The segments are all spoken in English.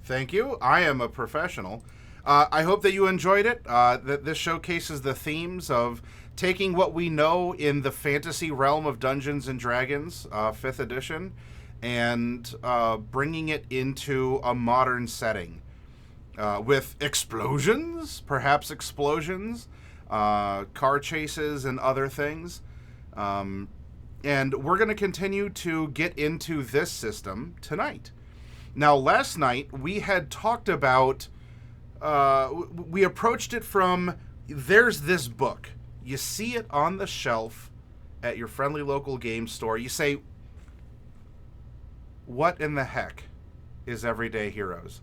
Thank you. I am a professional. I hope that you enjoyed it. That this showcases the themes of taking what we know in the fantasy realm of Dungeons and Dragons, 5th edition, and bringing it into a modern setting with explosions, perhaps explosions, car chases, and other things. And we're going to continue to get into this system tonight. Now, last night, we had talked about, we approached it from, there's this book. You see it on the shelf at your friendly local game store. You say, what in the heck is Everyday Heroes?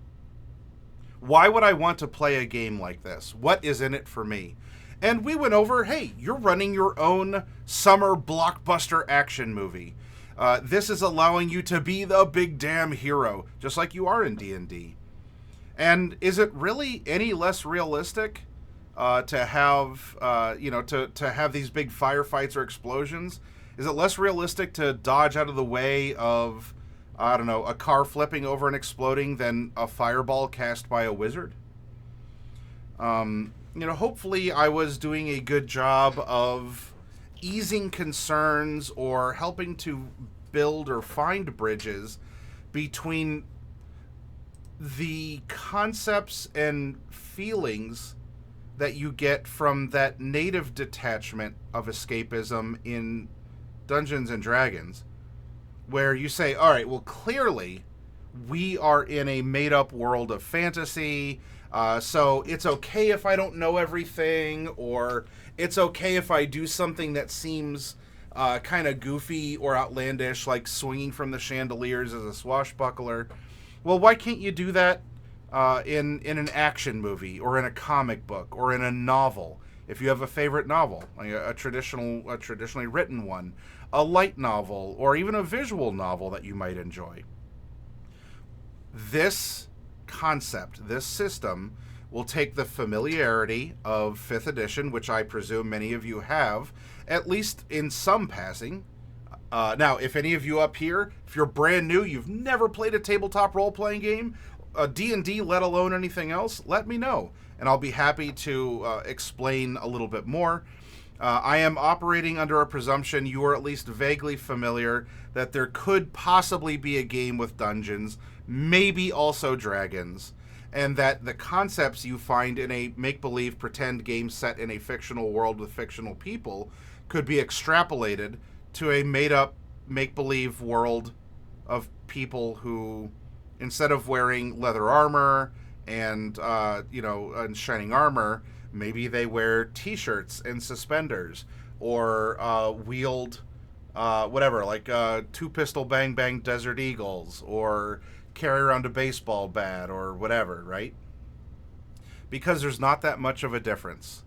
Why would I want to play a game like this? What is in it for me? And we went over, hey, you're running your own summer blockbuster action movie. This is allowing you to be the big damn hero, just like you are in D&D. And is it really any less realistic to have, to have these big firefights or explosions? Is it less realistic to dodge out of the way of, I don't know, a car flipping over and exploding than a fireball cast by a wizard? Hopefully I was doing a good job of easing concerns or helping to build or find bridges between the concepts and feelings that you get from that native detachment of escapism in Dungeons and Dragons, where you say, all right, well, clearly we are in a made-up world of fantasy, so it's okay if I don't know everything, or it's okay if I do something that seems kind of goofy or outlandish, like swinging from the chandeliers as a swashbuckler. Well, why can't you do that in an action movie, or in a comic book, or in a novel? If you have a favorite novel, like a traditionally written one, a light novel, or even a visual novel that you might enjoy. This concept, this system, will take the familiarity of 5th edition, which I presume many of you have, at least in some passing. Now, if any of you up here, if you're brand new, you've never played a tabletop role-playing game, a D&D, let alone anything else, let me know, and I'll be happy to explain a little bit more. I am operating under a presumption you are at least vaguely familiar that there could possibly be a game with dungeons, maybe also dragons, and that the concepts you find in a make-believe pretend game set in a fictional world with fictional people could be extrapolated to a made-up make-believe world of people who, instead of wearing leather armor and and shining armor, maybe they wear t-shirts and suspenders, or wield two pistol bang bang Desert Eagles, or carry around a baseball bat or whatever, right? Because there's not that much of a difference.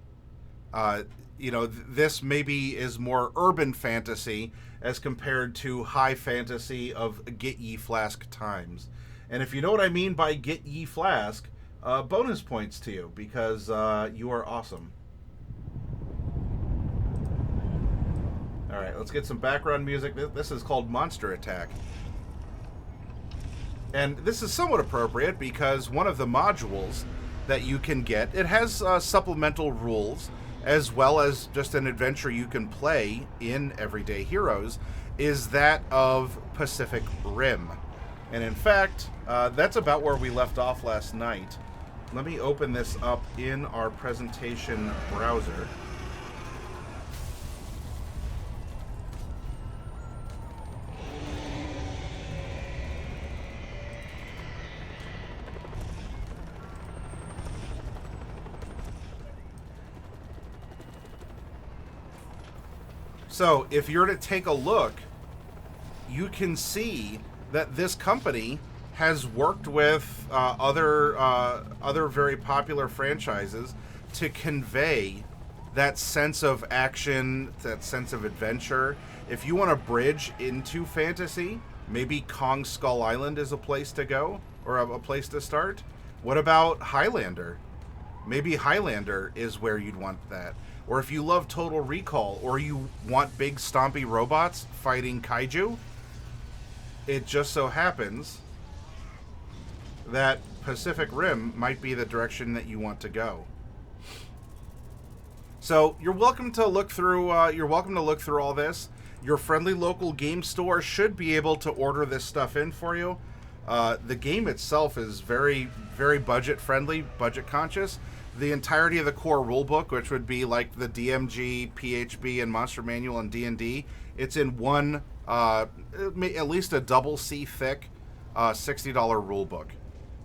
This maybe is more urban fantasy as compared to high fantasy of Get Ye Flask times. And if you know what I mean by Get Ye Flask, bonus points to you, because you are awesome. Alright, let's get some background music. This is called Monster Attack. And this is somewhat appropriate because one of the modules that you can get, it has supplemental rules, as well as just an adventure you can play in Everyday Heroes, is that of Pacific Rim. And in fact, that's about where we left off last night. Let me open this up in our presentation browser. So, if you're to take a look, you can see that this company has worked with other very popular franchises to convey that sense of action, that sense of adventure. If you want to bridge into fantasy, maybe Kong Skull Island is a place to go, or a place to start. What about Highlander? Maybe Highlander is where you'd want that. Or if you love Total Recall, or you want big stompy robots fighting kaiju, it just so happens that Pacific Rim might be the direction that you want to go. So you're welcome to look through. All this. Your friendly local game store should be able to order this stuff in for you. The game itself is very, very budget friendly, budget conscious. The entirety of the core rulebook, which would be like the DMG, PHB, and Monster Manual and D&D, it's in one, at least a double C thick, $60 rulebook.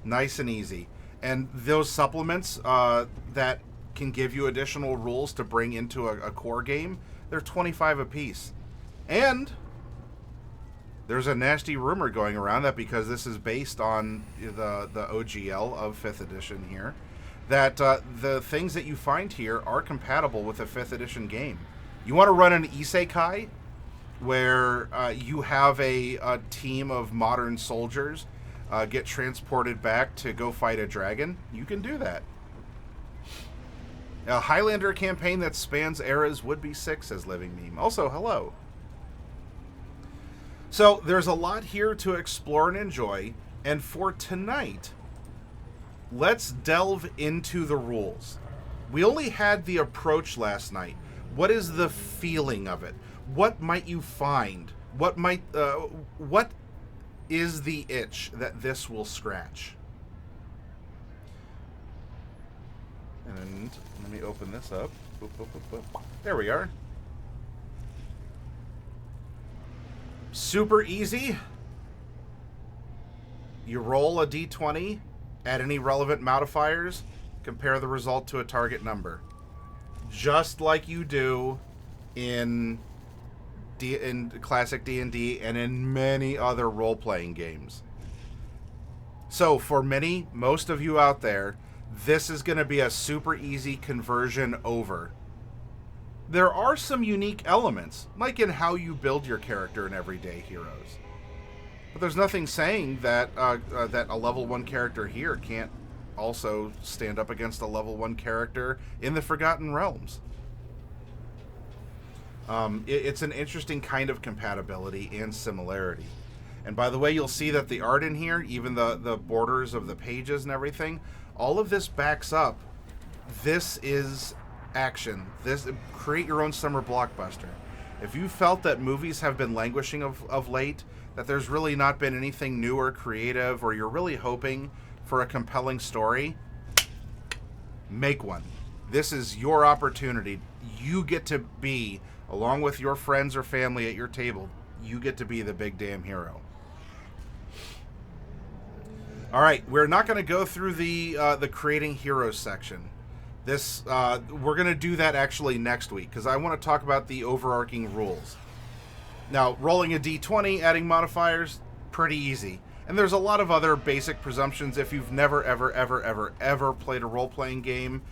Nice and easy. And those supplements that can give you additional rules to bring into a core game, they're $25 a piece. And there's a nasty rumor going around that because this is based on the OGL of 5th edition here, that the things that you find here are compatible with a 5th edition game. You want to run an isekai where you have a team of modern soldiers get transported back to go fight a dragon, you can do that. A Highlander campaign that spans eras would be sick, says Living Meme. Also, hello. So, there's a lot here to explore and enjoy, and for tonight, let's delve into the rules. We only had the approach last night. What is the feeling of it? What might you find? What is the itch that this will scratch? And let me open this up. Boop, boop, boop, boop. There we are. Super easy. You roll a d20, add any relevant modifiers, compare the result to a target number. Just like you do in classic D&D and in many other role-playing games. So for most of you out there, this is going to be a super easy conversion over. There are some unique elements, like in how you build your character in Everyday Heroes. But there's nothing saying that that a level 1 character here can't also stand up against a level 1 character in the Forgotten Realms. It's an interesting kind of compatibility and similarity. And by the way, you'll see that the art in here, even the borders of the pages and everything, all of this backs up. This is action. This create your own summer blockbuster. If you felt that movies have been languishing of late, that there's really not been anything new or creative, or you're really hoping for a compelling story, make one. This is your opportunity. You get to be, along with your friends or family at your table, you get to be the big damn hero. All right, we're not going to go through the creating heroes section. This we're going to do that actually next week, because I want to talk about the overarching rules. Now, rolling a d20, adding modifiers, pretty easy. And there's a lot of other basic presumptions. If you've never, ever played a role-playing game,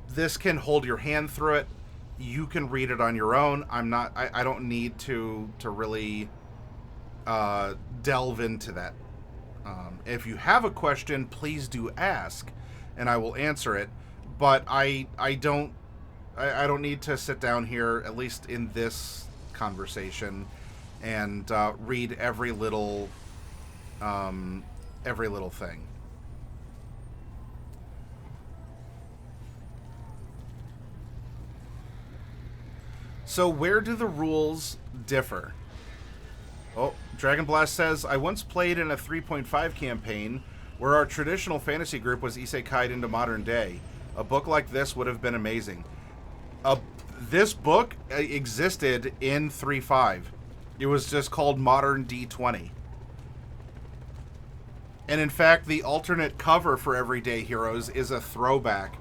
this can hold your hand through it. You can read it on your own. I don't need to really delve into that. If you have a question, please do ask, and I will answer it. But I don't need to sit down here, at least in this conversation, and read every little thing. So where do the rules differ? Oh, Dragon Blast says, I once played in a 3.5 campaign where our traditional fantasy group was isekai'd into modern day. A book like this would have been amazing. This book existed in 3.5. It was just called Modern D20. And in fact, the alternate cover for Everyday Heroes is a throwback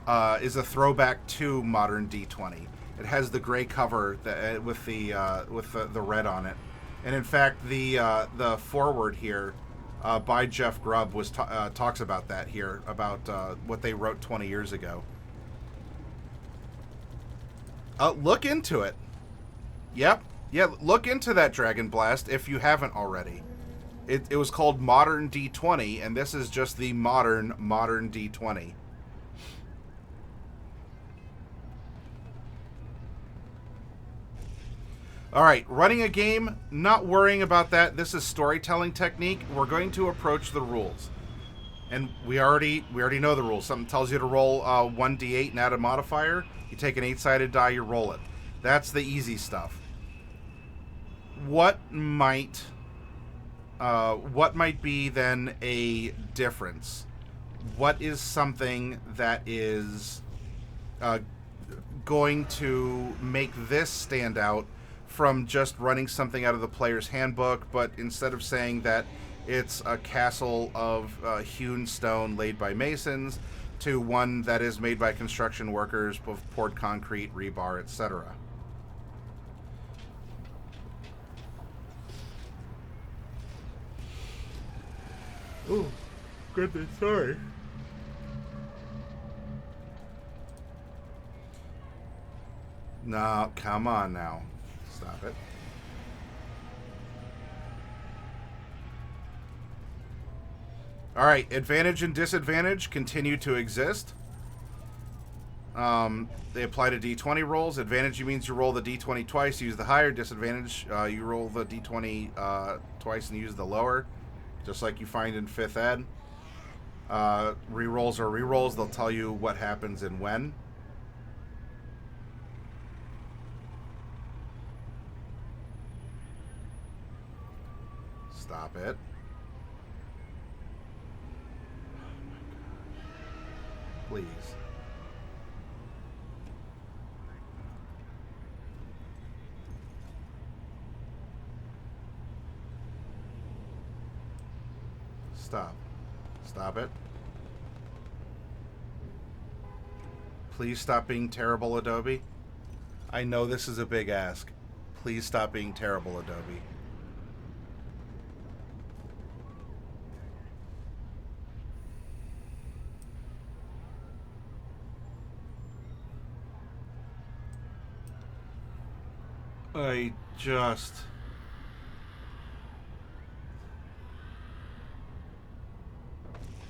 to Modern D20. It has the gray cover with the red on it. And in fact, the foreword here by Jeff Grubb talks about that here, about what they wrote 20 years ago. Look into it. Yep. Yeah, look into that, Dragon Blast, if you haven't already. It was called Modern D20, and this is just the modern D20. All right, running a game, not worrying about that. This is storytelling technique. We're going to approach the rules. And we already know the rules. Something tells you to roll 1d8 and add a modifier. You take an 8-sided die, you roll it. That's the easy stuff. What might be then a difference? What is something that is going to make this stand out from just running something out of the player's handbook, but instead of saying that it's a castle of hewn stone laid by masons, to one that is made by construction workers with poured concrete, rebar, etc.? Oh, goodness, sorry. No, come on now. Stop it. Alright, advantage and disadvantage continue to exist. They apply to d20 rolls. Advantage means you roll the d20 twice, use the higher. Disadvantage, you roll the d20 twice and use the lower, just like you find in 5th ed. Rerolls are rerolls. They'll tell you what happens and when. Stop it. Please. Stop. Stop it. Please stop being terrible, Adobe. I know this is a big ask. Please stop being terrible, Adobe.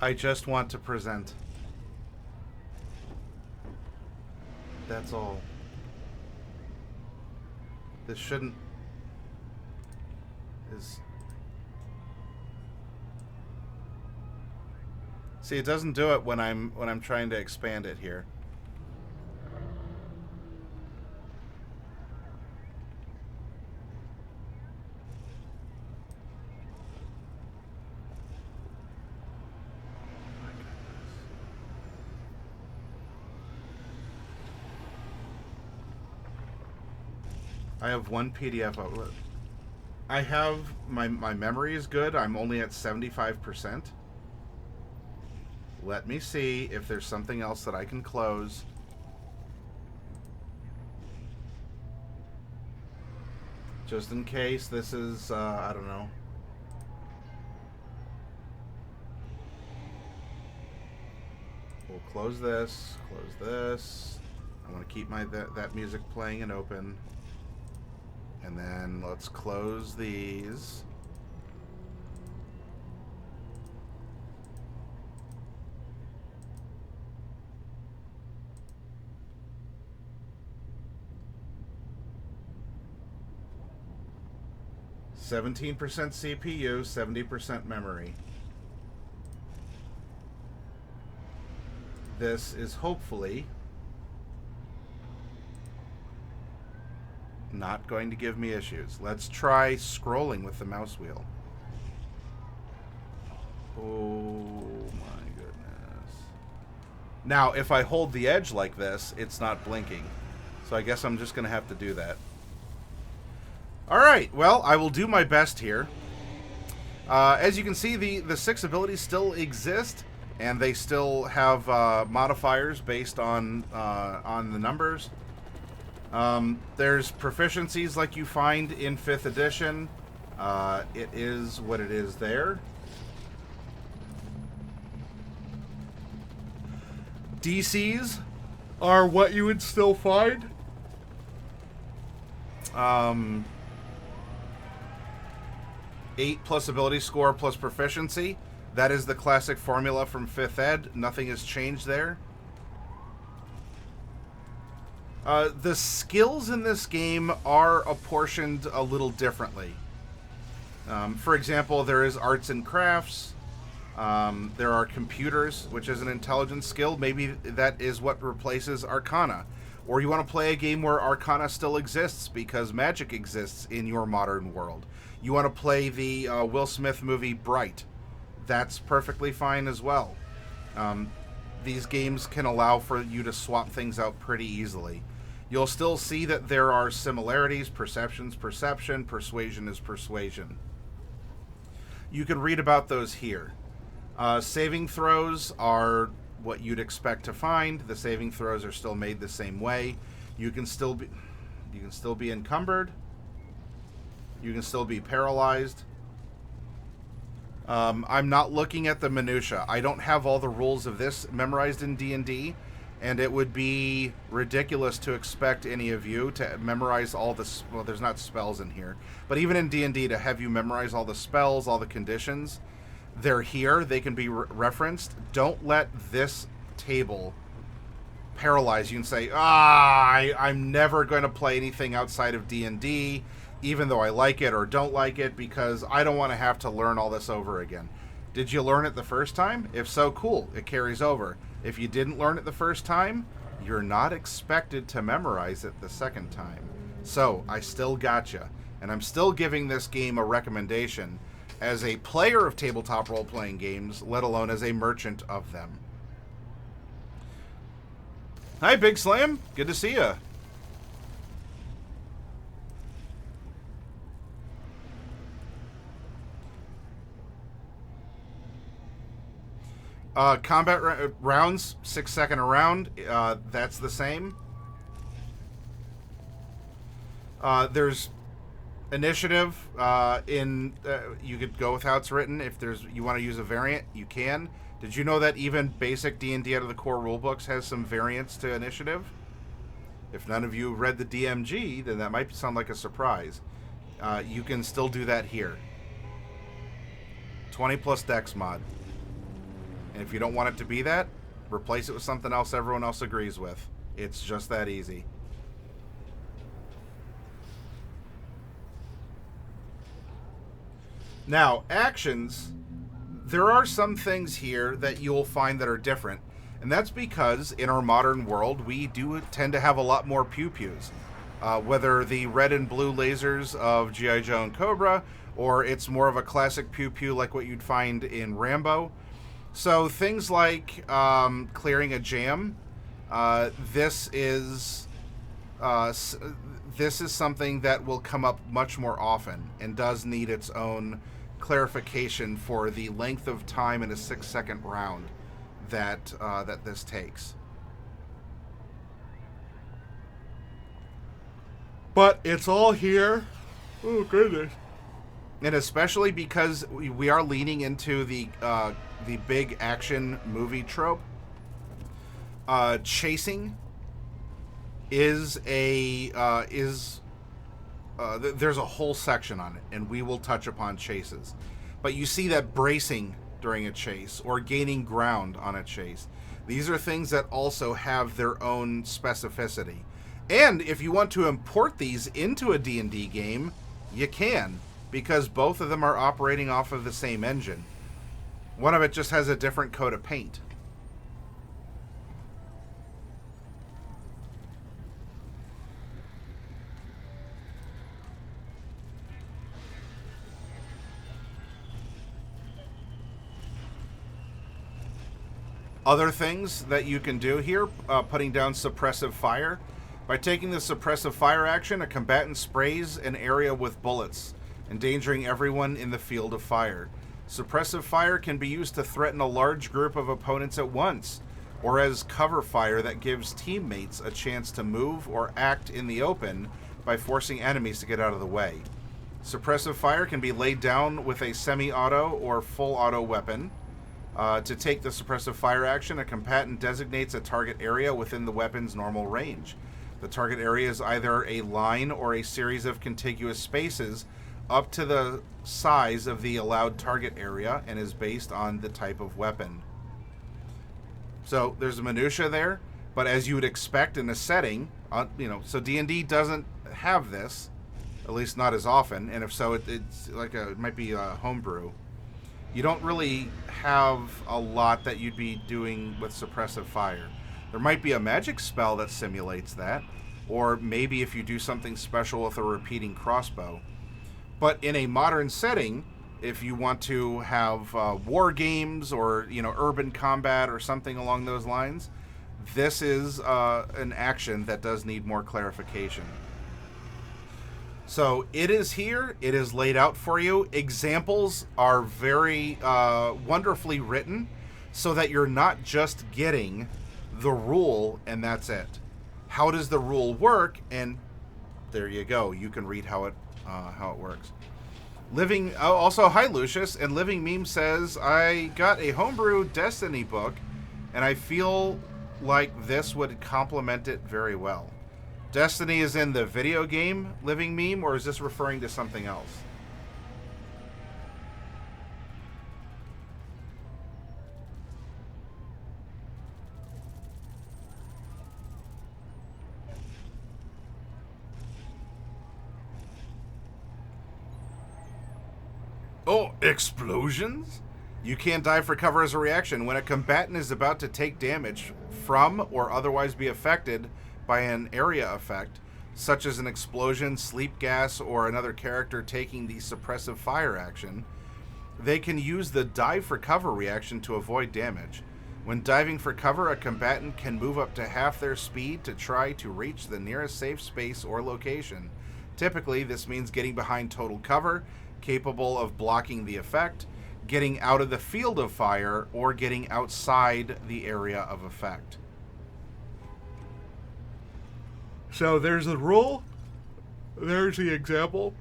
I just want to present. That's all. This shouldn't... See, it doesn't do it when I'm trying to expand it here. I have one PDF of it. I have my memory is good. I'm only at 75%. Let me see if there's something else that I can close. Just in case this is, I don't know. We'll close this, close this. I want to keep my that music playing and open. And then let's close these. "17% CPU, 70% memory." This is hopefully not going to give me issues. Let's try scrolling with the mouse wheel. Oh my goodness. Now, if I hold the edge like this, it's not blinking. So I guess I'm just going to have to do that. Alright, well, I will do my best here. As you can see, the 6 abilities still exist, and they still have modifiers based on the numbers. There's proficiencies like you find in 5th edition. It is what it is there. DCs are what you would still find. 8 plus ability score plus proficiency. That is the classic formula from 5th ed. Nothing has changed there. The skills in this game are apportioned a little differently. For example, there is arts and crafts, There are computers, which is an intelligence skill. Maybe that is what replaces Arcana. Or you want to play a game where Arcana still exists because magic exists in your modern world. You want to play the Will Smith movie Bright. That's perfectly fine as well. These games can allow for you to swap things out pretty easily. You'll still see that there are similarities. Perception's perception, persuasion is persuasion. You can read about those here. Saving throws are what you'd expect to find. The saving throws are still made the same way. You can still be encumbered. You can still be paralyzed. I'm not looking at the minutia. I don't have all the rules of this memorized in D&D, and it would be ridiculous to expect any of you to memorize all the... Well, there's not spells in here. But even in D&D, to have you memorize all the spells, all the conditions, they're here. They can be referenced. Don't let this table paralyze you and say, I'm never going to play anything outside of D&D, even though I like it or don't like it, because I don't want to have to learn all this over again. Did you learn it the first time? If so, cool. It carries over. If you didn't learn it the first time, you're not expected to memorize it the second time. So, I still gotcha. And I'm still giving this game a recommendation as a player of tabletop role-playing games, let alone as a merchant of them. Hi, Big Slam. Good to see ya. Combat rounds, 6 second a round. That's the same. There's initiative. You could go with how it's written. If you want to use a variant, you can. Did you know that even basic D&D out of the core rulebooks has some variants to initiative? If none of you read the DMG, then that might sound like a surprise. You can still do that here. 20 plus Dex mod. And if you don't want it to be that, replace it with something else everyone else agrees with. It's just that easy. Now, actions. There are some things here that you'll find that are different. And that's because in our modern world, we do tend to have a lot more pew-pews. Whether the red and blue lasers of G.I. Joe and Cobra, or it's more of a classic pew-pew like what you'd find in Rambo. So things like clearing a jam, this is something that will come up much more often and does need its own clarification for the length of time in a 6 second round that this takes. But it's all here. Oh goodness. And especially because we are leaning into the big action movie trope. Chasing is there's a whole section on it, and we will touch upon chases. But you see that bracing during a chase or gaining ground on a chase. These are things that also have their own specificity. And if you want to import these into a D&D game, you can, because both of them are operating off of the same engine. One of it just has a different coat of paint. Other things that you can do here, putting down suppressive fire. By taking the suppressive fire action, a combatant sprays an area with bullets, endangering everyone in the field of fire. Suppressive fire can be used to threaten a large group of opponents at once, or as cover fire that gives teammates a chance to move or act in the open by forcing enemies to get out of the way. Suppressive fire can be laid down with a semi-auto or full auto weapon. To take the suppressive fire action, a combatant designates a target area within the weapon's normal range. The target area is either a line or a series of contiguous spaces up to the size of the allowed target area and is based on the type of weapon. So there's a minutia there, but as you would expect in a setting, so D&D doesn't have this, at least not as often, and if so, it's like it might be a homebrew. you don't really have a lot that you'd be doing with suppressive fire. There might be a magic spell that simulates that, or maybe if you do something special with a repeating crossbow. But in a modern setting, if you want to have war games or urban combat or something along those lines, this is an action that does need more clarification. So it is here. It is laid out for you. Examples are very wonderfully written so that you're not just getting the rule and that's it. How does the rule work? And there you go. You can read how it works. Also, hi Lucius, and Living Meme says, I got a homebrew Destiny book and I feel like this would complement it very well. Destiny is in the video game, Living Meme, or is this referring to something else? Oh, explosions? You can't dive for cover as a reaction. When a combatant is about to take damage from or otherwise be affected by an area effect, such as an explosion, sleep gas, or another character taking the suppressive fire action, they can use the dive for cover reaction to avoid damage. When diving for cover, a combatant can move up to half their speed to try to reach the nearest safe space or location. Typically, this means getting behind total cover, capable of blocking the effect, getting out of the field of fire, or getting outside the area of effect. So there's the rule, there's the example,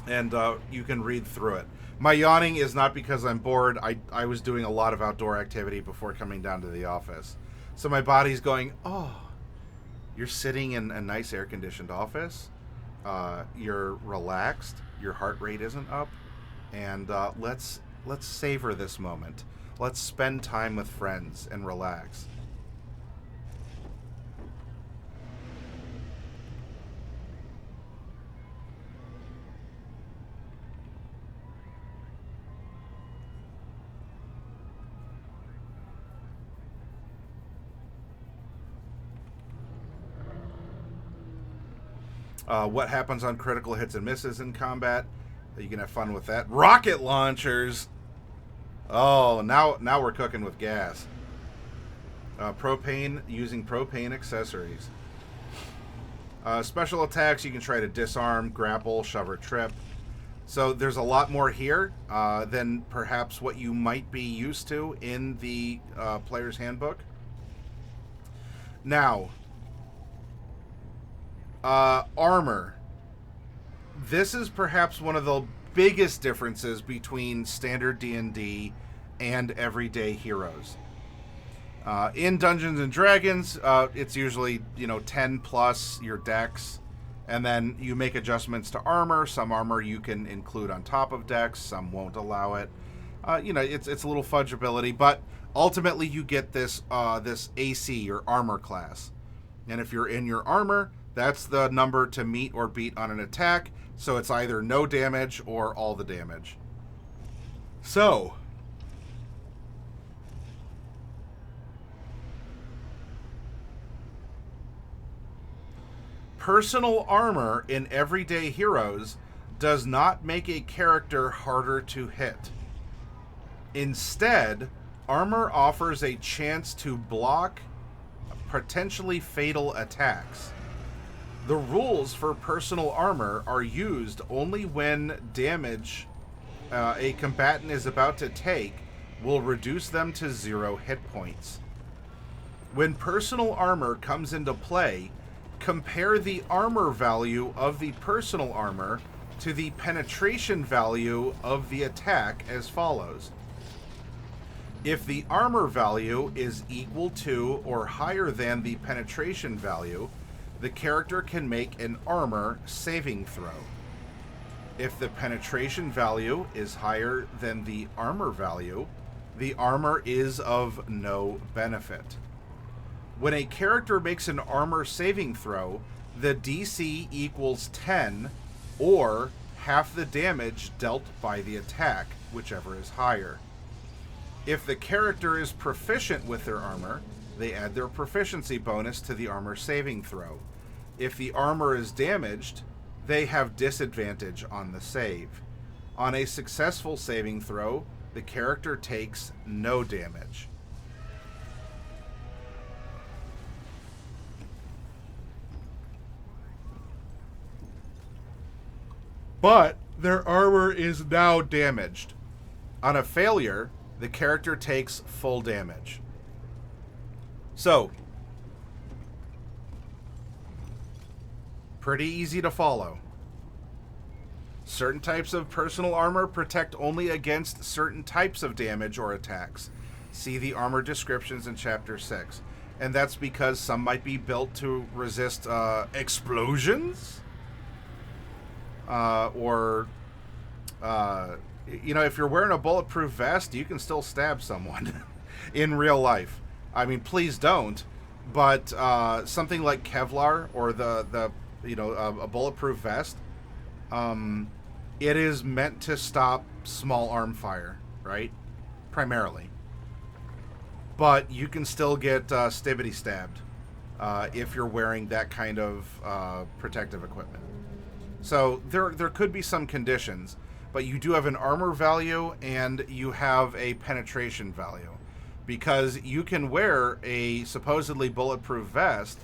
and you can read through it. My yawning is not because I'm bored. I was doing a lot of outdoor activity before coming down to the office. So my body's going, oh, you're sitting in a nice air-conditioned office. You're relaxed. Your heart rate isn't up. And let's savor this moment. Let's spend time with friends and relax. What happens on critical hits and misses in combat? You can have fun with that. Rocket launchers! Oh, now we're cooking with gas. Propane, using propane accessories. Special attacks, you can try to disarm, grapple, shove or trip. So there's a lot more here than perhaps what you might be used to in the player's handbook. Now, armor. This is perhaps one of the biggest differences between standard D&D and everyday heroes. In Dungeons and Dragons, it's usually 10 plus your dex, and then you make adjustments to armor. Some armor you can include on top of dex, some won't allow it. It's a little fudgeability, but ultimately you get this AC, your armor class, and if you're in your armor, that's the number to meet or beat on an attack. So it's either no damage or all the damage. So, personal armor in everyday heroes does not make a character harder to hit. Instead, armor offers a chance to block potentially fatal attacks. The rules for personal armor are used only when damage a combatant is about to take will reduce them to 0 hit points. When personal armor comes into play, compare the armor value of the personal armor to the penetration value of the attack as follows. If the armor value is equal to or higher than the penetration value, the character can make an armor saving throw. If the penetration value is higher than the armor value, the armor is of no benefit. When a character makes an armor saving throw, the DC equals 10 or half the damage dealt by the attack, whichever is higher. If the character is proficient with their armor, they add their proficiency bonus to the armor saving throw. If the armor is damaged, they have disadvantage on the save. On a successful saving throw, the character takes no damage. But their armor is now damaged. On a failure, the character takes full damage. So, pretty easy to follow. Certain types of personal armor protect only against certain types of damage or attacks. See the armor descriptions in Chapter 6. And that's because some might be built to resist explosions. If you're wearing a bulletproof vest, you can still stab someone in real life. I mean, please don't. But something like Kevlar or a bulletproof vest, it is meant to stop small arm fire, right? Primarily. But you can still get stibbity stabbed if you're wearing that kind of protective equipment. So there could be some conditions, but you do have an armor value and you have a penetration value. Because you can wear a supposedly bulletproof vest,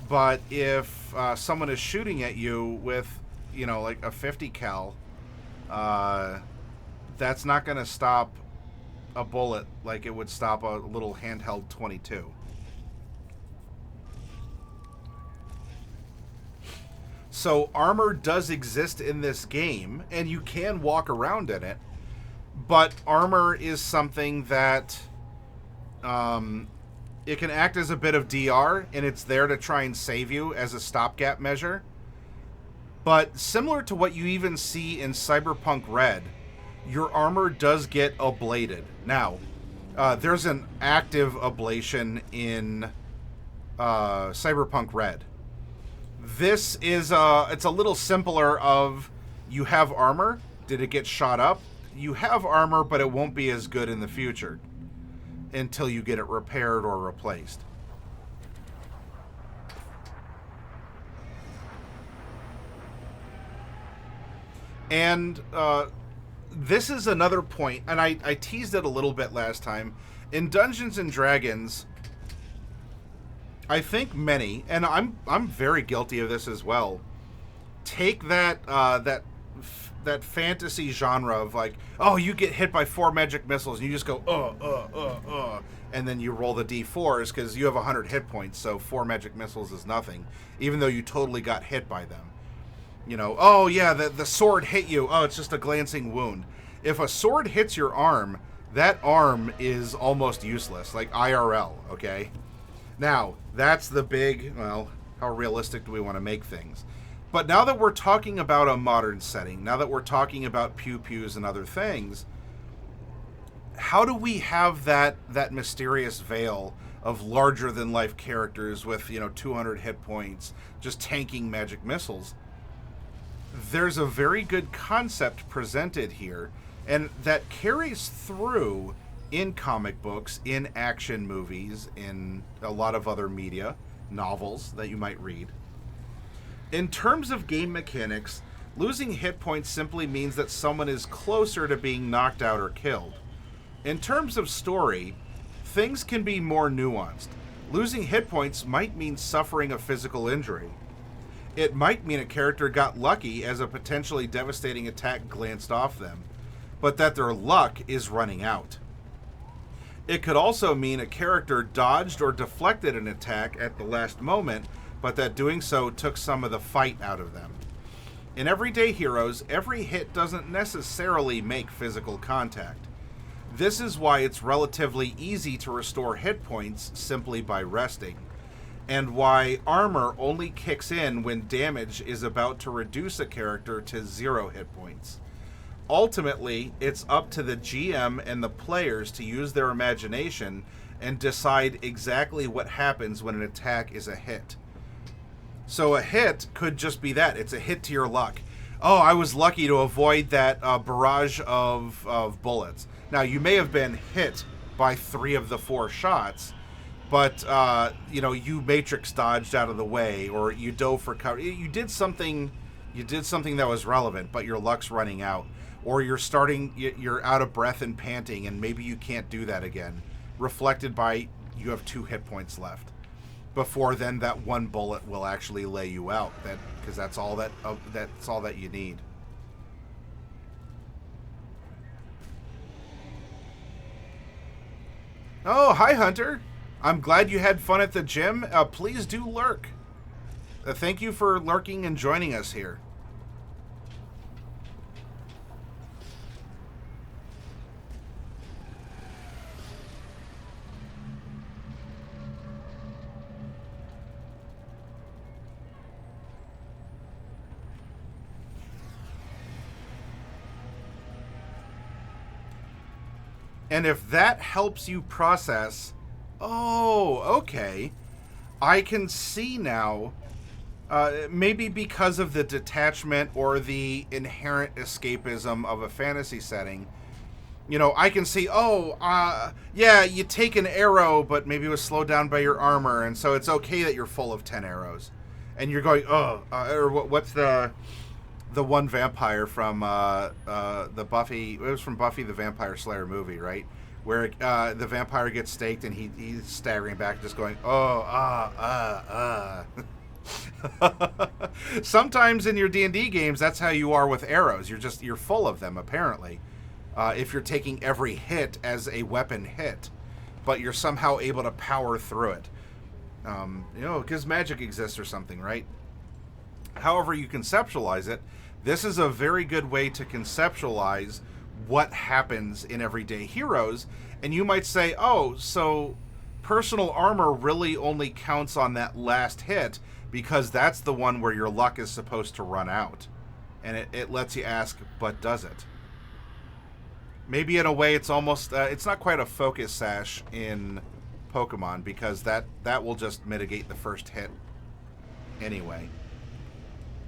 but if someone is shooting at you with, like a 50 cal, that's not going to stop a bullet like it would stop a little handheld 22. So armor does exist in this game, and you can walk around in it, but armor is something that it can act as a bit of DR, and it's there to try and save you as a stopgap measure. But similar to what you even see in Cyberpunk Red, your armor does get ablated. Now, there's an active ablation in Cyberpunk Red. This is it's a little simpler of, you have armor, did it get shot up? You have armor, but it won't be as good in the future until you get it repaired or replaced. And this is another point, and I teased it a little bit last time. In Dungeons and Dragons, I think many, and I'm very guilty of this as well, take that fantasy genre of like, oh, you get hit by 4 magic missiles, and you just go, and then you roll the d4s because you have 100 hit points, so 4 magic missiles is nothing, even though you totally got hit by them. Oh yeah, the sword hit you. Oh, it's just a glancing wound. If a sword hits your arm, that arm is almost useless, like IRL, okay? Now, that's the big, well, how realistic do we want to make things? But now that we're talking about a modern setting, now that we're talking about pew-pews and other things, how do we have that mysterious veil of larger-than-life characters with, 200 hit points, just tanking magic missiles? There's a very good concept presented here, and that carries through in comic books, in action movies, in a lot of other media, novels that you might read. In terms of game mechanics, losing hit points simply means that someone is closer to being knocked out or killed. In terms of story, things can be more nuanced. Losing hit points might mean suffering a physical injury. It might mean a character got lucky as a potentially devastating attack glanced off them, but that their luck is running out. It could also mean a character dodged or deflected an attack at the last moment, but that doing so took some of the fight out of them. In Everyday Heroes, every hit doesn't necessarily make physical contact. This is why it's relatively easy to restore hit points simply by resting, and why armor only kicks in when damage is about to reduce a character to 0 hit points. Ultimately, it's up to the GM and the players to use their imagination and decide exactly what happens when an attack is a hit. So a hit could just be that. It's a hit to your luck. Oh, I was lucky to avoid that barrage of bullets. Now, you may have been hit by 3 of the 4 shots, but you matrix dodged out of the way, or you dove for cover. You did something. You did something that was relevant, but your luck's running out, or you're out of breath and panting, and maybe you can't do that again. Reflected by you have 2 hit points left. Before then, that 1 bullet will actually lay you out. Because that's all that you need. Oh, hi, Hunter. I'm glad you had fun at the gym. Please do lurk. Thank you for lurking and joining us here. And if that helps you process, oh, okay, I can see now, maybe because of the detachment or the inherent escapism of a fantasy setting, I can see, yeah, you take an arrow, but maybe it was slowed down by your armor, and so it's okay that you're full of 10 arrows. And you're going, or what's the one vampire from the Buffy, it was from Buffy the Vampire Slayer movie, right? Where the vampire gets staked and he's staggering back just going, Sometimes in your D&D games, that's how you are with arrows. You're full of them, apparently. If you're taking every hit as a weapon hit, but you're somehow able to power through it. Because magic exists or something, right? However you conceptualize it, this is a very good way to conceptualize what happens in everyday heroes. And you might say, oh, so personal armor really only counts on that last hit because that's the one where your luck is supposed to run out. And it lets you ask, but does it? Maybe in a way it's almost, it's not quite a focus sash in Pokemon because that will just mitigate the first hit anyway.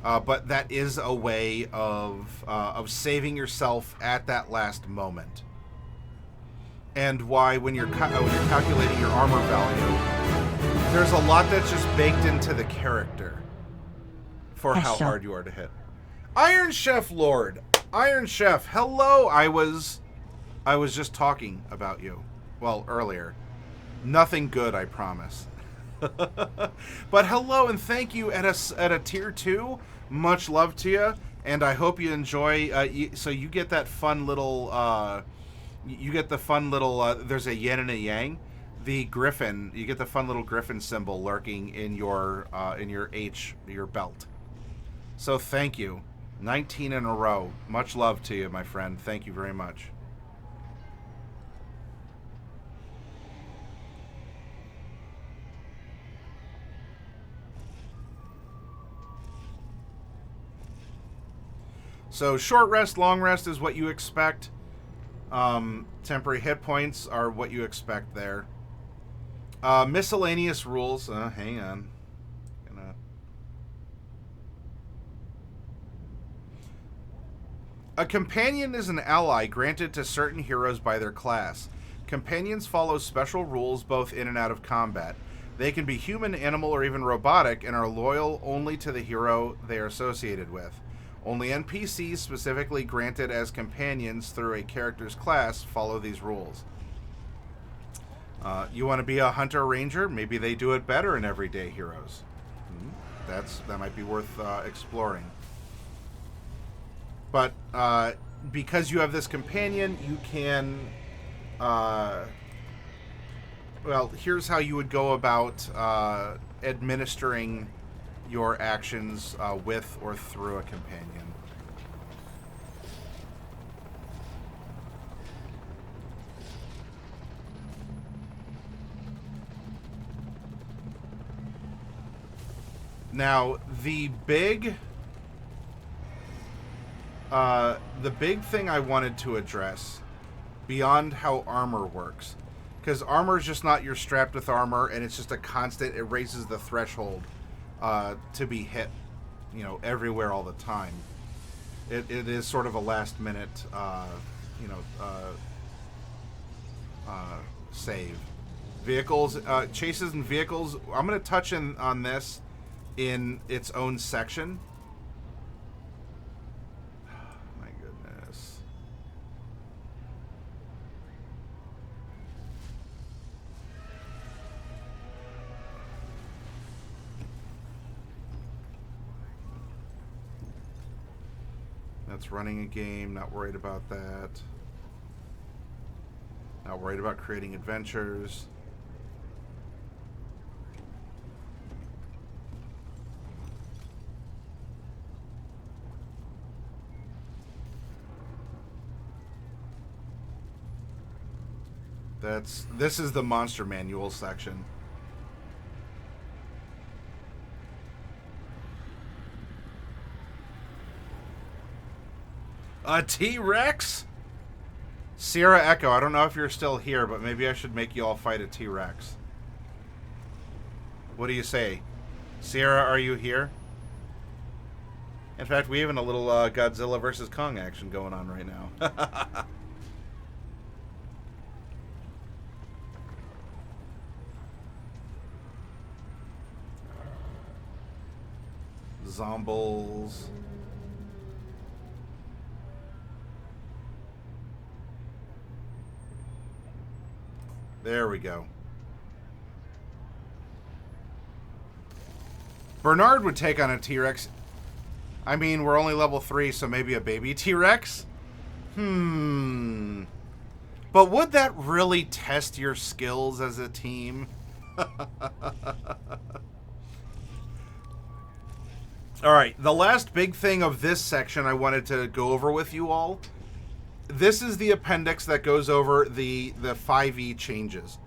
But that is a way of saving yourself at that last moment. And why, when you're calculating your armor value, there's a lot that's just baked into the character for how hard you are to hit. Iron Chef Lord, Iron Chef, hello. I was just talking about you. Well, earlier. Nothing good, I promise. But hello and thank you at a tier 2. Much love to you, and I hope you enjoy. So you get that fun little. There's a yin and a yang. The griffin. You get the fun little griffin symbol lurking in your belt. So thank you. 19 in a row. Much love to you, my friend. Thank you very much. So short rest, long rest is what you expect. Temporary hit points are what you expect there. Miscellaneous rules. Hang on. A companion is an ally granted to certain heroes by their class. Companions follow special rules both in and out of combat. They can be human, animal, or even robotic and are loyal only to the hero they are associated with. Only NPCs specifically granted as companions through a character's class follow these rules. You want to be a hunter ranger? Maybe they do it better in everyday heroes. That might be worth exploring. But because you have this companion, you can... well, here's how you would go about administering your actions with or through a companion. Now, the big thing I wanted to address, beyond how armor works, because armor is just not you're strapped with armor and it's just a constant, it raises the threshold to be hit, everywhere all the time. It is sort of a last minute, you know, save. Vehicles, chases and vehicles. I'm going to touch on this in its own section. My goodness. That's running a game, not worried about that. Not worried about creating adventures. This is the monster manual section. A T-Rex? Sierra Echo, I don't know if you're still here, but maybe I should make you all fight a T-Rex. What do you say? Sierra, are you here? In fact, we have a little Godzilla versus Kong action going on right now. Zombles. There we go. Bernard would take on a T-Rex. I mean, we're only level 3, so maybe a baby T-Rex? But would that really test your skills as a team? Alright, the last big thing of this section I wanted to go over with you all. This is the appendix that goes over the 5e changes.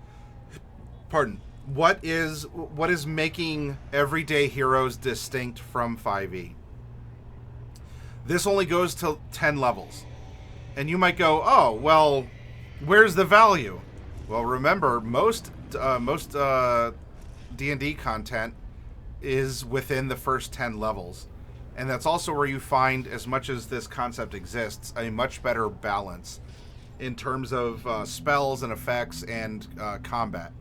Pardon. What is making everyday heroes distinct from 5e? This only goes to 10 levels. And you might go, oh, well, where's the value? Well, remember, most D&D content is within the first 10 levels. And that's also where you find, as much as this concept exists, a much better balance in terms of spells and effects and combat.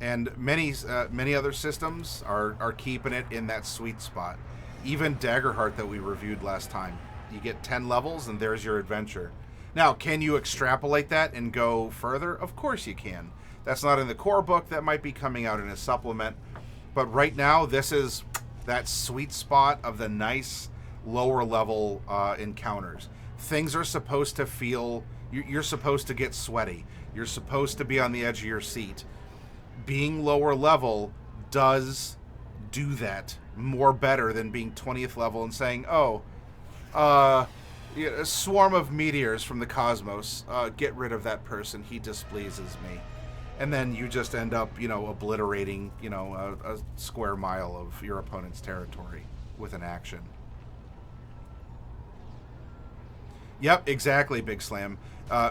And many other systems are keeping it in that sweet spot. Even Daggerheart that we reviewed last time. You get 10 levels and there's your adventure. Now, can you extrapolate that and go further? Of course you can. That's not in the core book. That might be coming out in a supplement. But right now, this is that sweet spot of the nice lower level encounters. Things are supposed to feel... You're supposed to get sweaty. You're supposed to be on the edge of your seat. Being lower level does do that more better than being 20th level and saying, oh, a swarm of meteors from the cosmos, get rid of that person, he displeases me. And then you just end up, obliterating, a square mile of your opponent's territory with an action. Yep, exactly, Big Slam.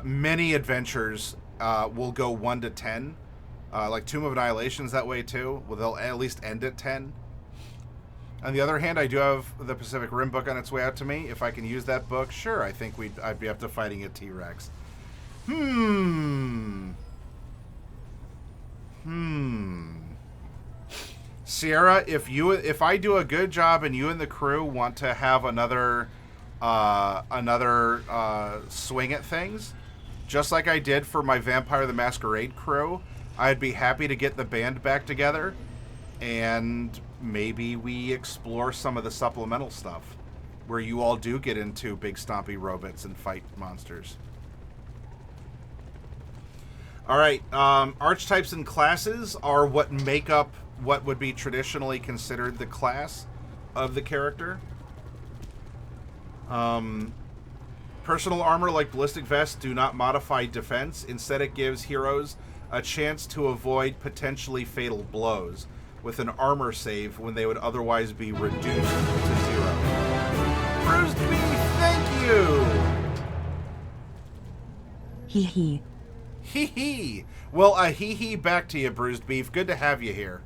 Many adventures will go 1 to 10. Like Tomb of Annihilation's that way too. Well, they'll at least end at 10. On the other hand, I do have the Pacific Rim book on its way out to me. If I can use that book, sure, I think I'd be up to fighting a T-Rex. Sierra, if I do a good job and you and the crew want to have another swing at things, just like I did for my Vampire the Masquerade crew, I'd be happy to get the band back together and maybe we explore some of the supplemental stuff where you all do get into big stompy robots and fight monsters. Alright, archetypes and classes are what make up what would be traditionally considered the class of the character. Personal armor like ballistic vests do not modify defense. Instead, it gives heroes a chance to avoid potentially fatal blows with an armor save when they would otherwise be reduced to 0. Bruised Beef, thank you! Hee hee. Hee hee. Well, a hee hee back to you, Bruised Beef. Good to have you here.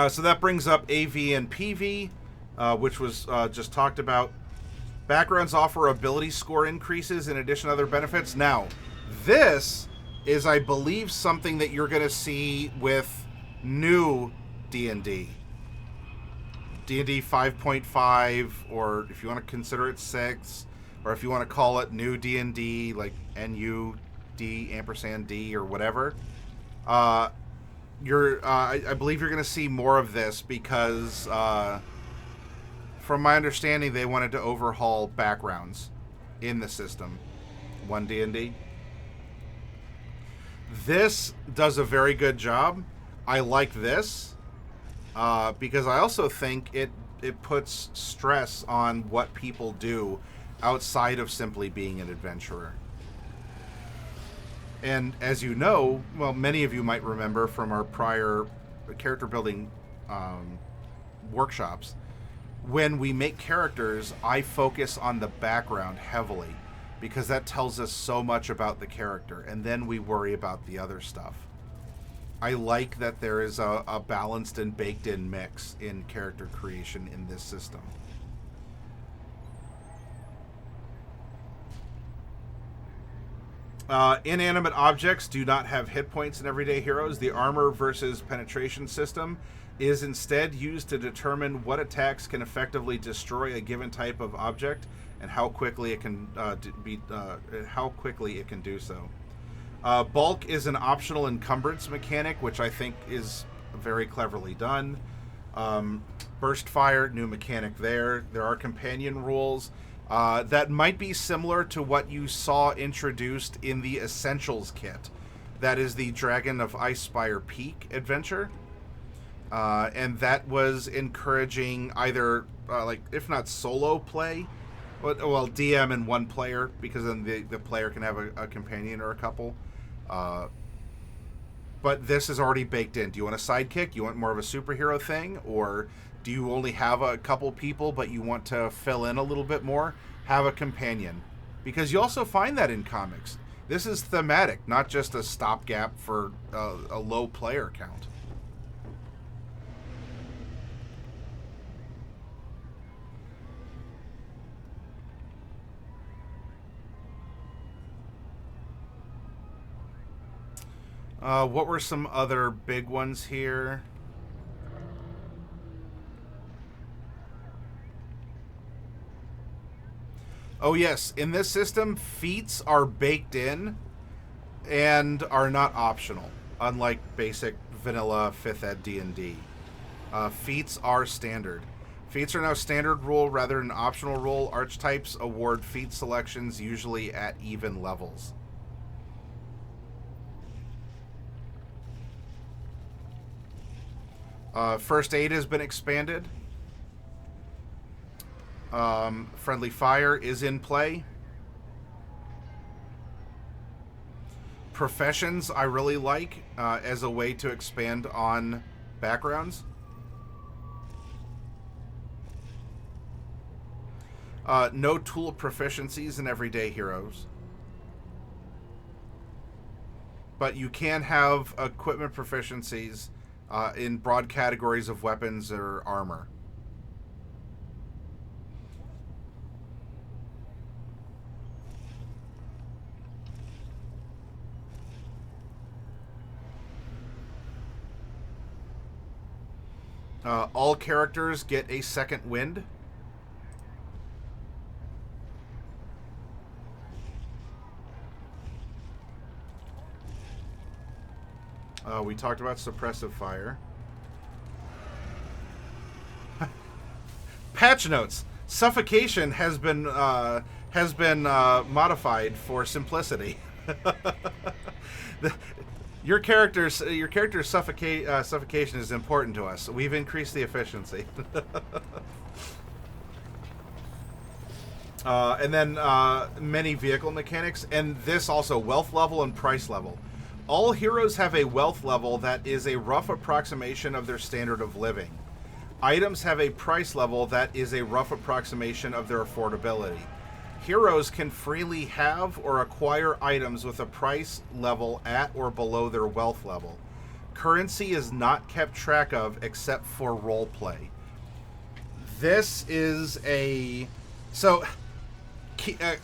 So that brings up AV and PV. which was just talked about. Backgrounds offer ability score increases in addition to other benefits. Now, this is, I believe, something that you're going to see with new D&D. D&D 5.5, or if you want to consider it 6, or if you want to call it new D&D, like NUD ampersand D or whatever. I believe you're going to see more of this because, from my understanding, they wanted to overhaul backgrounds in the system. 1 D&D. This does a very good job. I like this because I also think it puts stress on what people do outside of simply being an adventurer. And as you know, well, many of you might remember from our prior character building workshops, when we make characters, I focus on the background heavily because that tells us so much about the character, and then we worry about the other stuff. I like that there is a balanced and baked-in mix in character creation in this system. Inanimate objects do not have hit points in everyday heroes. The armor versus penetration system is instead used to determine what attacks can effectively destroy a given type of object and how quickly it can do so. Bulk is an optional encumbrance mechanic, which I think is very cleverly done. Burst fire, new mechanic there. There are companion rules that might be similar to what you saw introduced in the Essentials kit. That is the Dragon of Icespire Peak adventure. And that was encouraging either, if not solo play, well, DM and one player, because then the player can have a companion or a couple. But this is already baked in. Do you want a sidekick? You want more of a superhero thing? Or do you only have a couple people, but you want to fill in a little bit more? Have a companion. Because you also find that in comics. This is thematic, not just a stopgap for a low player count. What were some other big ones here? Oh yes, in this system, feats are baked in and are not optional, unlike basic vanilla 5th ed D&D. Feats are standard. Feats are now standard rule rather than optional rule. Archetypes award feat selections usually at even levels. First aid has been expanded. Friendly fire is in play. Professions I really like as a way to expand on backgrounds. No tool proficiencies in everyday heroes. But you can have equipment proficiencies in broad categories of weapons or armor. All characters get a second wind. We talked about suppressive fire. Patch notes. Suffocation has been modified for simplicity. Your character's suffocation is important to us. We've increased the efficiency. And then many vehicle mechanics, and this also wealth level and price level. All heroes have a wealth level that is a rough approximation of their standard of living. Items have a price level that is a rough approximation of their affordability. Heroes can freely have or acquire items with a price level at or below their wealth level. Currency is not kept track of except for roleplay. This is so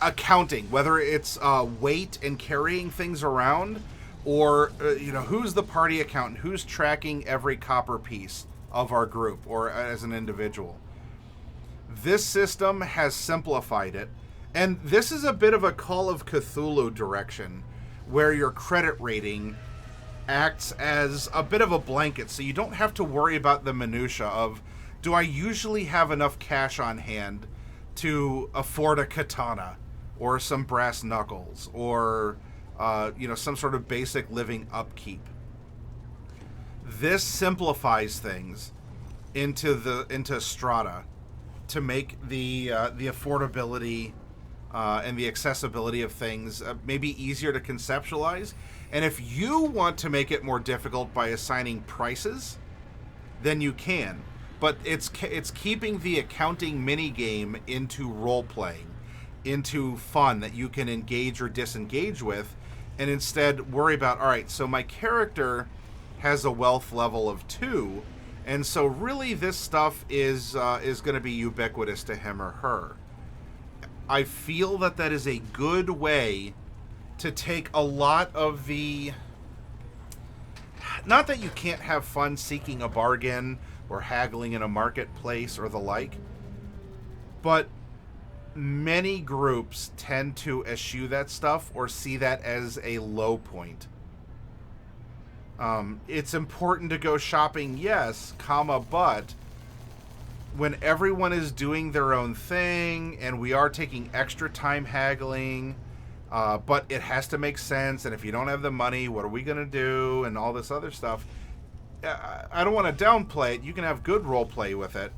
accounting, whether it's weight and carrying things around, or who's the party accountant, who's tracking every copper piece of our group or as an individual. This system has simplified it, and this is a bit of a Call of Cthulhu direction, where your credit rating acts as a bit of a blanket, so you don't have to worry about the minutia of, do I usually have enough cash on hand to afford a katana or some brass knuckles or some sort of basic living upkeep. This simplifies things into strata to make the affordability and the accessibility of things maybe easier to conceptualize. And if you want to make it more difficult by assigning prices, then you can. But it's keeping the accounting minigame into role-playing, into fun that you can engage or disengage with, and instead worry about, all right, so my character has a wealth level of 2, and so really this stuff is going to be ubiquitous to him or her. I feel that is a good way to take a lot of the... Not that you can't have fun seeking a bargain or haggling in a marketplace or the like, but many groups tend to eschew that stuff or see that as a low point. It's important to go shopping, yes, but when everyone is doing their own thing and we are taking extra time haggling, but it has to make sense, and if you don't have the money, what are we going to do, and all this other stuff. I don't want to downplay it. You can have good role play with it.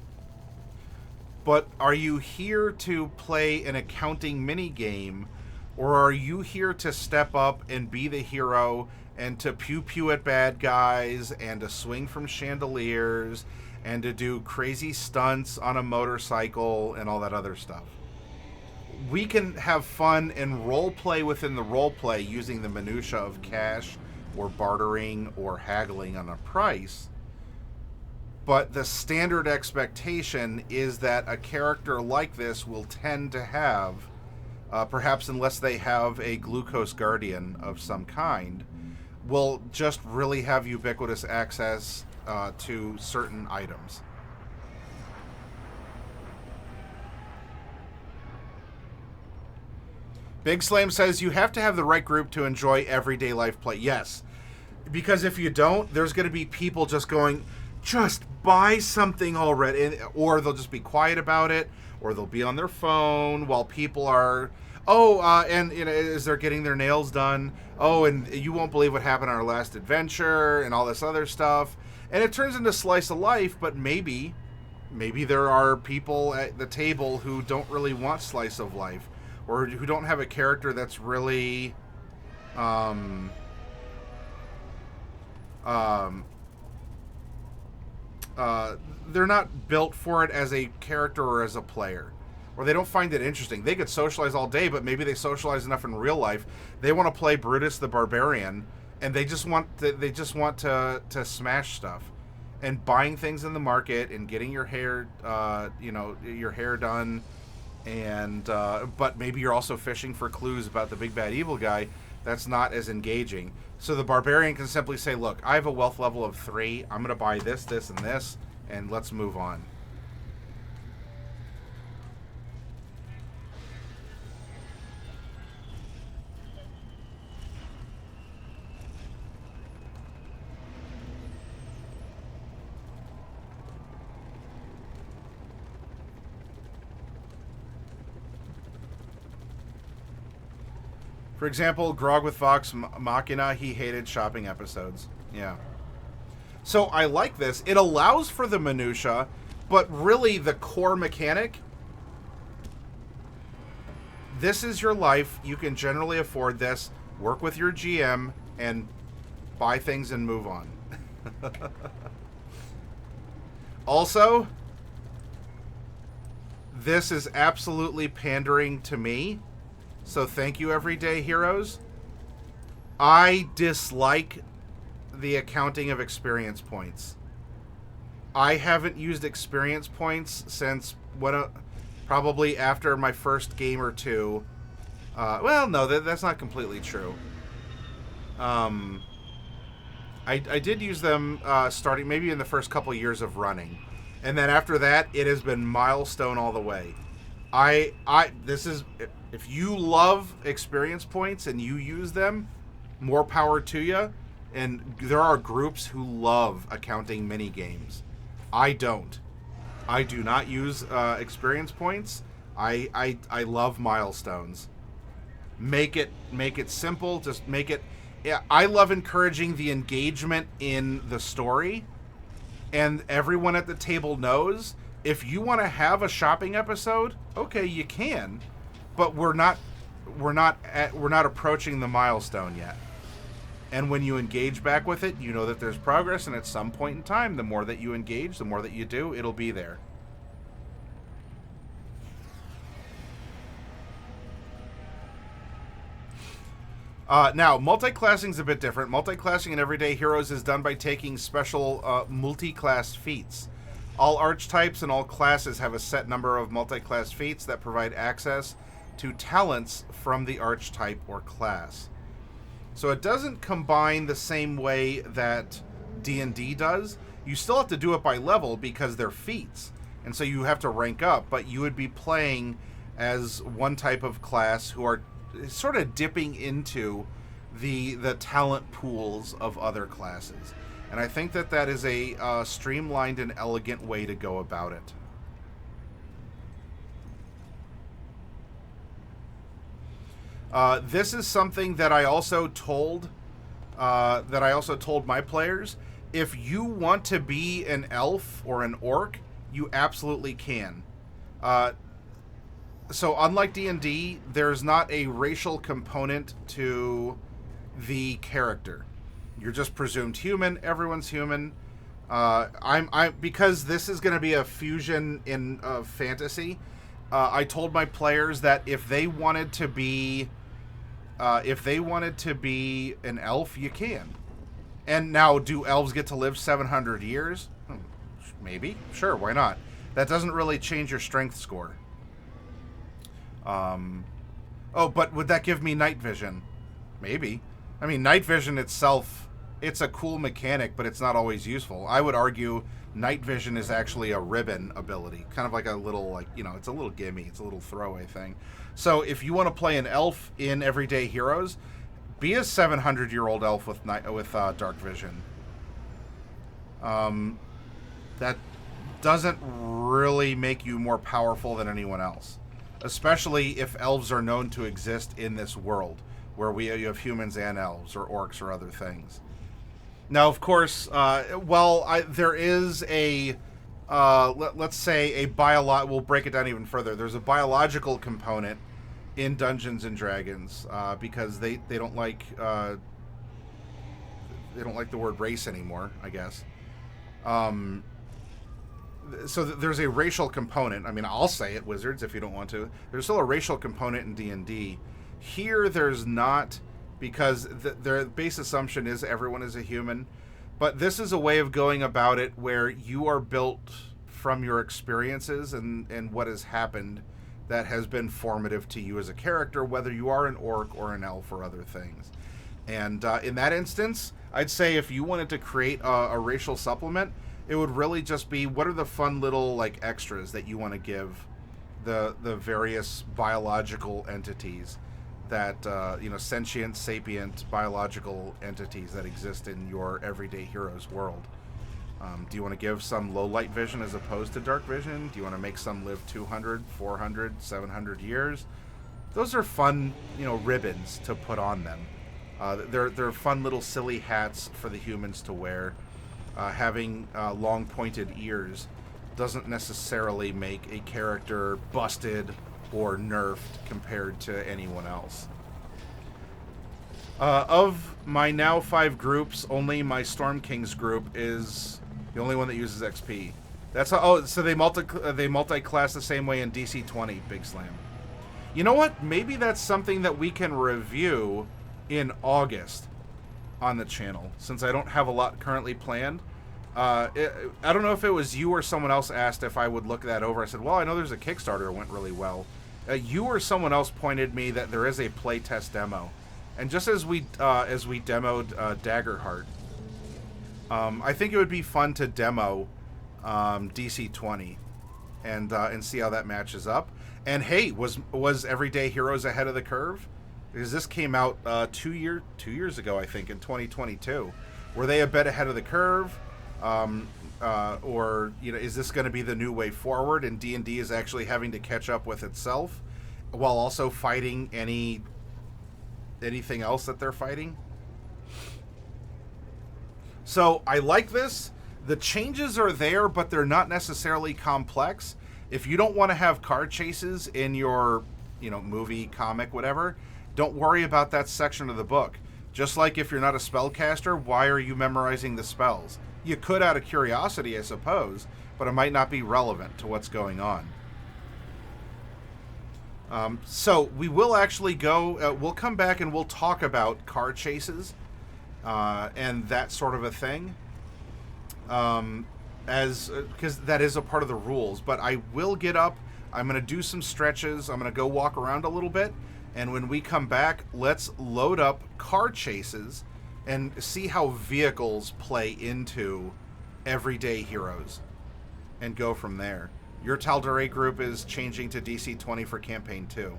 But are you here to play an accounting mini game, or are you here to step up and be the hero and to pew-pew at bad guys and to swing from chandeliers and to do crazy stunts on a motorcycle and all that other stuff? We can have fun and role play within the role play using the minutia of cash or bartering or haggling on a price. But the standard expectation is that a character like this will tend to have, perhaps unless they have a glucose guardian of some kind, will just really have ubiquitous access to certain items. Big Slam says you have to have the right group to enjoy everyday life play. Yes, because if you don't, there's going to be people just going, just buy something already, or they'll just be quiet about it, or they'll be on their phone while people are, as they're getting their nails done, and you won't believe what happened on our last adventure, and all this other stuff, and it turns into slice of life. But maybe there are people at the table who don't really want slice of life, or who don't have a character that's really they're not built for it as a character or as a player, or they don't find it interesting. They could socialize all day, but maybe they socialize enough in real life. They want to play Brutus the Barbarian, and they just want to smash stuff, and buying things in the market and getting your hair your hair done, and but maybe you're also fishing for clues about the big bad evil guy. That's not as engaging. So the barbarian can simply say, look, I have a wealth level of 3. I'm going to buy this, this, and this, and let's move on. For example, Grog with Vox Machina, he hated shopping episodes. Yeah. So I like this. It allows for the minutia, but really the core mechanic, this is your life. You can generally afford this. Work with your GM and buy things and move on. Also, this is absolutely pandering to me. So thank you, everyday heroes. I dislike the accounting of experience points. I haven't used experience points since probably after my first game or two. Well, no, that's not completely true. I did use them starting maybe in the first couple years of running, and then after that, it has been milestone all the way. This is, if you love experience points and you use them, more power to you. And there are groups who love accounting mini games. I don't. I do not use experience points. I love milestones. Make it simple. Just make it. Yeah, I love encouraging the engagement in the story, and everyone at the table knows if you want to have a shopping episode, okay, you can, but we're not approaching the milestone yet. And when you engage back with it, you know that there's progress, and at some point in time, the more that you engage, the more that you do, it'll be there. Now, multi-classing is a bit different. Multi-classing in Everyday Heroes is done by taking special multi-class feats. All archetypes and all classes have a set number of multi-class feats that provide access to talents from the archetype or class. So it doesn't combine the same way that D&D does. You still have to do it by level because they're feats. And so you have to rank up, but you would be playing as one type of class who are sort of dipping into the talent pools of other classes. And I think that is a streamlined and elegant way to go about it. This is something that I also told my players. If you want to be an elf or an orc, you absolutely can. So unlike D&D, there's not a racial component to the character. You're just presumed human. Everyone's human. Because this is going to be a fusion in fantasy. I told my players that if they wanted to be an elf, you can. And now, do elves get to live 700 years? Maybe. Sure, why not? That doesn't really change your strength score. Oh, but would that give me night vision? Maybe. I mean, night vision itself, it's a cool mechanic, but it's not always useful. I would argue night vision is actually a ribbon ability. Kind of like a little, it's a little gimme. It's a little throwaway thing. So if you want to play an elf in Everyday Heroes, be a 700-year-old elf with dark vision. That doesn't really make you more powerful than anyone else. Especially if elves are known to exist in this world, where you have humans and elves, or orcs, or other things. Now, of course, there is a, let's say we'll break it down even further. There's a biological component in Dungeons and Dragons, because they don't like the word race anymore, I guess. So there's a racial component. I mean, I'll say it, Wizards, if you don't want to. There's still a racial component in D&D. Here, there's not, because their base assumption is everyone is a human. But this is a way of going about it where you are built from your experiences and what has happened that has been formative to you as a character, whether you are an orc or an elf or other things. And in that instance, I'd say if you wanted to create a racial supplement, it would really just be, what are the fun little extras that you want to give the various biological entities that sentient, sapient biological entities that exist in your Everyday Heroes world. Do you want to give some low light vision as opposed to dark vision? Do you want to make some live 200, 400, 700 years? Those are fun, ribbons to put on them. They're fun little silly hats for the humans to wear. Having long pointed ears doesn't necessarily make a character busted or nerfed compared to anyone else. Of my now 5 groups, only my Storm Kings group is the only one that uses XP. That's how. Oh, so they multi-class the same way in DC 20 Big Slam. You know what? Maybe that's something that we can review in August on the channel, since I don't have a lot currently planned. I don't know if it was you or someone else asked if I would look that over. I said, well, I know there's a Kickstarter that went really well. You or someone else pointed me that there is a playtest demo. And just as we demoed Daggerheart, I think it would be fun to demo DC-20 and see how that matches up. And hey, was Everyday Heroes ahead of the curve? Because this came out 2 years ago, I think, in 2022. Were they a bit ahead of the curve? Or is this going to be the new way forward? And D&D is actually having to catch up with itself, while also fighting anything else that they're fighting. So I like this. The changes are there, but they're not necessarily complex. If you don't want to have card chases in your, movie, comic, whatever, don't worry about that section of the book. Just like if you're not a spellcaster, why are you memorizing the spells? You could out of curiosity, I suppose, but it might not be relevant to what's going on. So we will actually we'll come back and we'll talk about card chases and that sort of a thing. Because that is a part of the rules, but I will get up. I'm going to do some stretches. I'm going to go walk around a little bit. And when we come back, let's load up card chases and see how vehicles play into Everyday Heroes and go from there. Your Tal'Dorei group is changing to DC-20 for Campaign 2.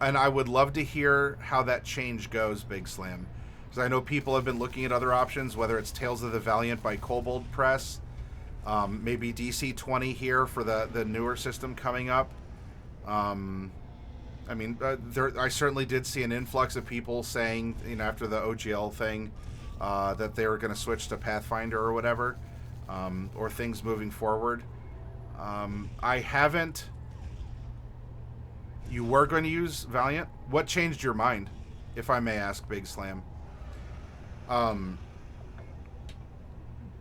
And I would love to hear how that change goes, Big Slam. Because I know people have been looking at other options, whether it's Tales of the Valiant by Kobold Press, maybe DC-20 here for the newer system coming up. I certainly did see an influx of people saying, after the OGL thing, that they were going to switch to Pathfinder or whatever, or things moving forward. I haven't. You were going to use Valiant? What changed your mind, if I may ask, Big Slam?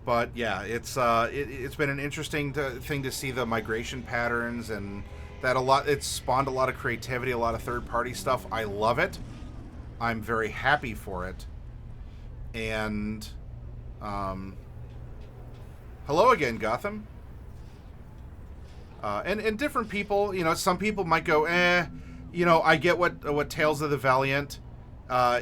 But yeah, it's been an interesting thing to see the migration patterns, and that it's spawned a lot of creativity, a lot of third-party stuff. I love it. I'm very happy for it. And hello again, Gotham. And different people, some people might go, I get what Tales of the Valiant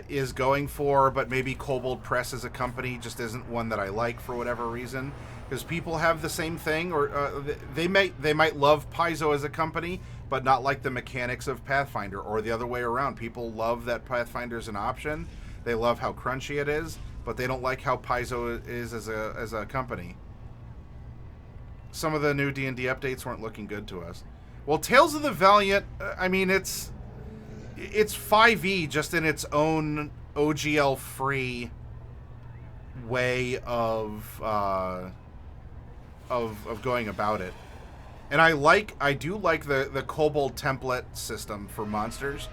is going for, but maybe Kobold Press as a company just isn't one that I like for whatever reason. Because people have the same thing, or they might love Paizo as a company, but not like the mechanics of Pathfinder, or the other way around. People love that Pathfinder is an option. They love how crunchy it is, but they don't like how Paizo is as a company. Some of the new D&D updates weren't looking good to us. Well, Tales of the Valiant, it's 5e just in its own OGL-free way of going about it. And I do like the Kobold template system for monsters.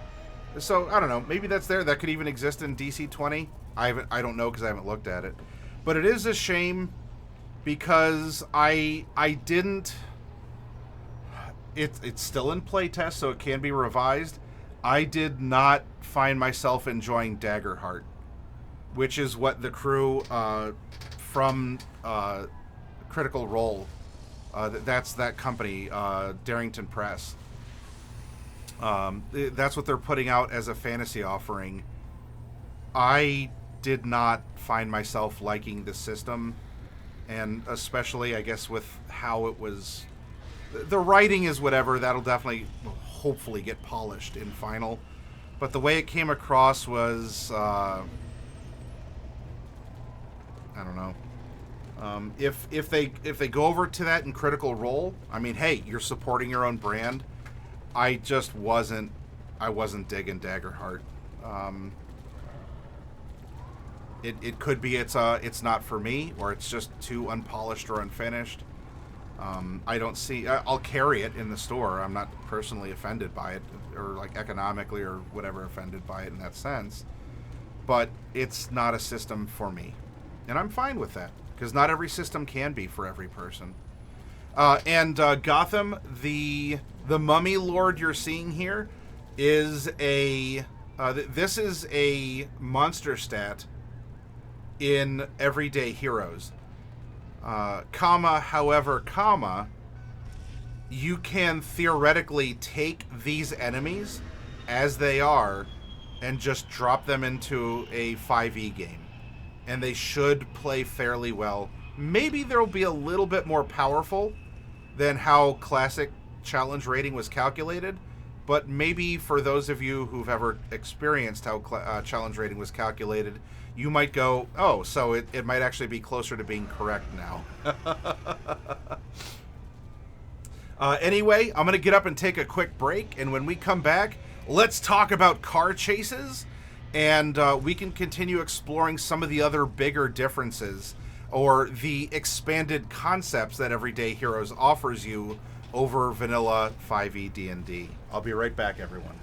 So, I don't know, maybe that's there. That could even exist in DC-20. I don't know because I haven't looked at it. But it is a shame because I didn't... It's still in playtest, so it can be revised. I did not find myself enjoying Daggerheart, which is what the crew from Critical Role, that's that company, Darrington Press. That's what they're putting out as a fantasy offering. I did not find myself liking the system, and especially, I guess, with how it was... The writing is whatever. That'll definitely, hopefully, get polished in final. But the way it came across was... I don't know. If they go over to that in Critical Role, hey, you're supporting your own brand. I just wasn't digging Daggerheart. It could be it's not for me, or it's just too unpolished or unfinished. I don't see... I'll carry it in the store. I'm not personally offended by it, or like economically or whatever offended by it in that sense. But it's not a system for me. And I'm fine with that, because not every system can be for every person. And Gotham, the Mummy Lord you're seeing here is a This is a monster stat in Everyday Heroes. However, you can theoretically take these enemies as they are and just drop them into a 5e game. And they should play fairly well. Maybe they'll be a little bit more powerful than how classic challenge rating was calculated, but maybe for those of you who've ever experienced how challenge rating was calculated, you might go, oh, so it might actually be closer to being correct now. Anyway, I'm going to get up and take a quick break, and when we come back, let's talk about car chases, and we can continue exploring some of the other bigger differences or the expanded concepts that Everyday Heroes offers you over vanilla 5e D&D. I'll be right back, everyone.